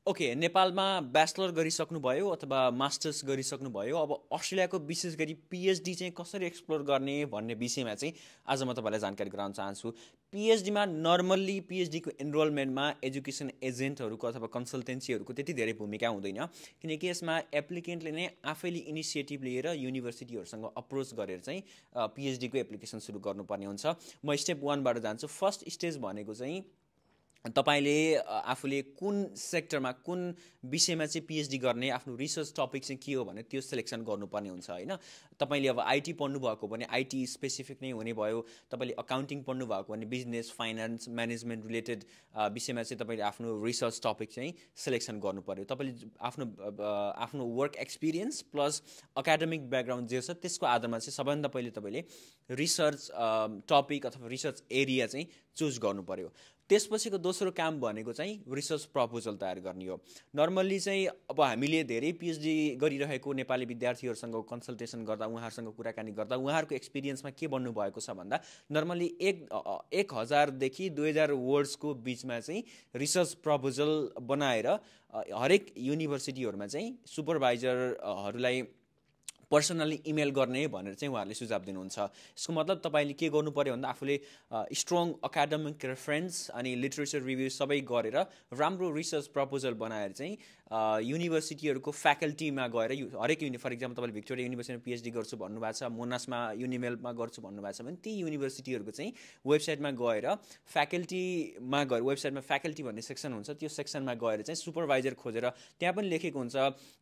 Okay, नेपालमा bachelor गरिसक्नुभयो अथवा masters गरिसक्नुभयो। अब अस्ट्रेलियाको विशेष गरी पिएचडी चाहिँ कसरी एक्सप्लोर गर्ने भन्ने विषयमा चाहिँ आज म तपाईँलाई जानकारी गराउन चाहन्छु। पिएचडीमा नर्मल्ली पिएचडीको इनरोलमेन्टमा एजुकेसन एजेन्टहरूको अथवा कन्सल्टेन्सीहरूको त्यति धेरै भूमिका हुँदैन, किनकि यसमा एप्लिकेन्टले नै आफैले इनिसिएटिभ लिएर युनिभर्सिटीहरूसँग अप्रोच गरेर चाहिँ पिएचडीको एप्लिकेसन सुरु गर्नुपर्ने हुन्छ। म स्टेप 1बाट जान्छु। फर्स्ट स्टेज भनेको चाहिँ तपाईले आफूले कुन सेक्टरमा कुन विषयमा चाहिँ पिएचडी गर्ने आफ्नो रिसर्च टपिक चाहिँ के हो भने त्यो सिलेक्सन गर्नुपर्ने हुन्छ हैन। तपाईले अब आईटी पढ्नु भएको भने आईटी स्पेसिफिक नै हुने भयो। तपाईले अकाउन्टिङ पढ्नु भएको भने बिजनेस फाइनान्स म्यानेजमेन्ट रिलेटेड विषयमा चाहिँ तपाईले आफ्नो रिसर्च टपिक चाहिँ सिलेक्सन गर्नु पर्यो। तपाईले आफ्नो work experience plus academic background जे छ त्यसको आधारमा चाहिँ सबैभन्दा पहिले तपाईले रिसर्च टपिक अथवा रिसर्च एरिया चाहिँ चुज गर्नु पर्यो। त्यसपछिको दोस्रो काम भनेको चाहिँ रिसर्च प्रपोजल तयार गर्ने हो। नर्मल्ली चाहिँ अब हामीले धेरै पिएचडी गरिरहेको नेपाली विद्यार्थीहरूसँग कन्सल्टेसन गर्दा उहाँहरूसँग कुराकानी गर्दा उहाँहरूको एक्सपिरियन्समा के बन्नु भएको छ भन्दा नर्मल्ली 1000 देखि 2000 वर्ड्सको बिचमा चाहिँ रिसर्च प्रपोजल बनाएर हरेक युनिभर्सिटीहरूमा चाहिँ सुपरभाइजरहरूलाई पर्सनली इमेल गर्ने भनेर चाहिँ उहाँहरूले सुझाव दिनुहुन्छ। यसको मतलब तपाईले के गर्नु पर्यो भन्दा आफूले स्ट्रङ एकाडेमिक रेफरेन्स अनि लिटरेचर रिभ्यू सबै गरेर राम्रो रिसर्च प्रपोजल बनाएर चाहिँ युनिभर्सिटीहरूको फ्याकल्टीमा गएर हरेक फर इक्जाम्पल तपाईँले भिक्टोरिया युनिभर्सिटीमा पिएचडी गर्छु भन्नुभएको छ, मोनासमा युनिमेलमा गर्छु भन्नुभएको छ भने ती युनिभर्सिटीहरूको चाहिँ वेबसाइटमा गएर फ्याकल्टीमा गएर वेबसाइटमा फ्याकल्टी भन्ने सेक्सन हुन्छ, त्यो सेक्सनमा गएर चाहिँ सुपरभाइजर खोजेर त्यहाँ पनि लेखेको हुन्छ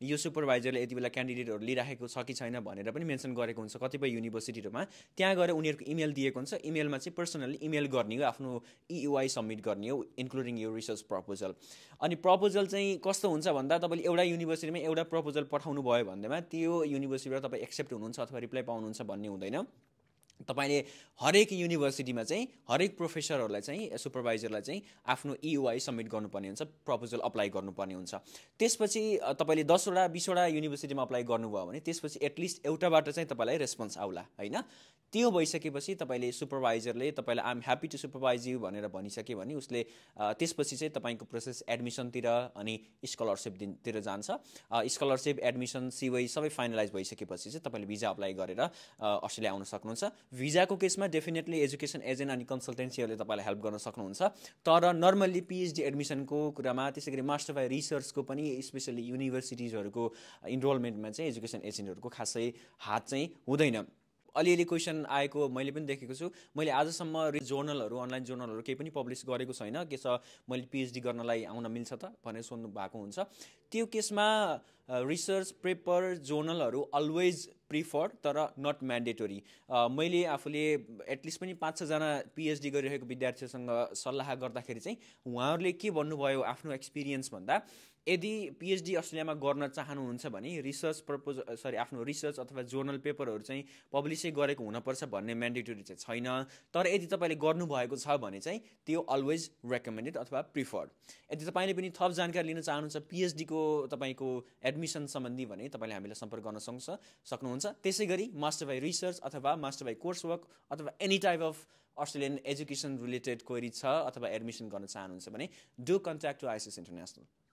यो सुपरभाइजरले यति बेला क्यान्डिडेटहरू लिइराखेको छ कि छैन भनेर पनि मेन्सन गरेको हुन्छ कतिपय युनिभर्सिटीहरूमा। त्यहाँ गएर उनीहरूको इमेल दिएको हुन्छ, इमेलमा चाहिँ पर्सनली इमेल गर्ने हो, आफ्नो EUI सब्मिट गर्ने हो इन्क्लुडिङ यो रिसर्च प्रपोजल। अनि प्रपोजल चाहिँ कस्तो हुन्छ भन्दा तपाईँले एउटा युनिभर्सिटीमा एउटा प्रपोजल पठाउनु भयो भन्दैमा त्यो युनिभर्सिटीबाट तपाईँ एक्सेप्ट हुनुहुन्छ अथवा रिप्लाई पाउनुहुन्छ भन्ने हुँदैन। तपाईले हरेक युनिभर्सिटीमा चाहिँ हरेक प्रोफेसरहरूलाई चाहिँ सुपरभाइजरलाई चाहिँ आफ्नो EUI सब्मिट गर्नुपर्ने हुन्छ, प्रपोजल अप्लाई गर्नुपर्ने हुन्छ। त्यसपछि तपाईले 10 वटा 20 वटा युनिभर्सिटीमा अप्लाई गर्नुभयो भने त्यसपछि एटलिस्ट एउटाबाट चाहिँ तपाईलाई रेस्पोन्स आउला हैन। त्यो भइसकेपछि तपाईले सुपरभाइजरले तपाईलाई I am happy to supervise you भनेर भनिसके भने उसले त्यसपछि चाहिँ तपाईको प्रोसेस एडमिसनतिर अनि स्कलरशिपतिर जान्छ। स्कलरशिप एडमिसन CY सबै फाइनलाइज भइसकेपछि चाहिँ तपाईले भिजा अप्लाई गरेर अस्ट्रेलिया आउन सक्नुहुन्छ। भिजाको केसमा डेफिनेटली एजुकेसन एजेन्ट अनि कन्सल्टेन्सीहरूले तपाईँलाई हेल्प गर्न सक्नुहुन्छ। तर नर्मल्ली पिएचडी एडमिसनको कुरामा त्यसै गरी मास्टर बाई रिसर्चको पनि स्पेसली युनिभर्सिटिजहरूको इनरोलमेन्टमा चाहिँ एजुकेसन एजेन्टहरूको खासै हात चाहिँ हुँदैन। अलिअलि क्वेसन आएको मैले पनि देखेको छु। मैले आजसम्म जर्नलहरू अनलाइन जर्नलहरू केही पनि पब्लिस गरेको छैन के छ मैले पिएचडी गर्नलाई आउन मिल्छ त भनेर सोध्नु भएको हुन्छ। त्यो केसमा रिसर्च पेपर जर्नलहरू अलवेज प्रिफर्ड तर नट म्यान्डेटोरी। मैले आफूले एटलिस्ट पनि 5-6 जना पिएचडी गरिरहेको विद्यार्थीहरूसँग सल्लाह गर्दाखेरि चाहिँ उहाँहरूले के भन्नुभयो आफ्नो एक्सपिरियन्स भन्दा यदि पिएचडी अस्ट्रेलियामा गर्न चाहनुहुन्छ भने आफ्नो रिसर्च अथवा जर्नल पेपरहरू चाहिँ पब्लिसै गरेको हुनपर्छ भन्ने म्यान्डेटोरी चाहिँ छैन। तर यदि तपाईँले गर्नुभएको छ भने चाहिँ त्यो अलवेज रेकमेन्डेड अथवा प्रिफर्ड। यदि तपाईँले पनि थप जानकारी लिन चाहनुहुन्छ पिएचडीको तपाईँको एडमिसन सम्बन्धी भने तपाईँले हामीलाई सम्पर्क गर्न सक्नुहुन्छ। त्यसै गरी मास्टर बाई रिसर्च अथवा मास्टर बाई कोर्स वर्क अथवा any type of Australian education related query छ अथवा एडमिसन गर्न चाहनुहुन्छ भने डु कन्ट्याक्ट टु आइएसएस इन्टरनेसनल।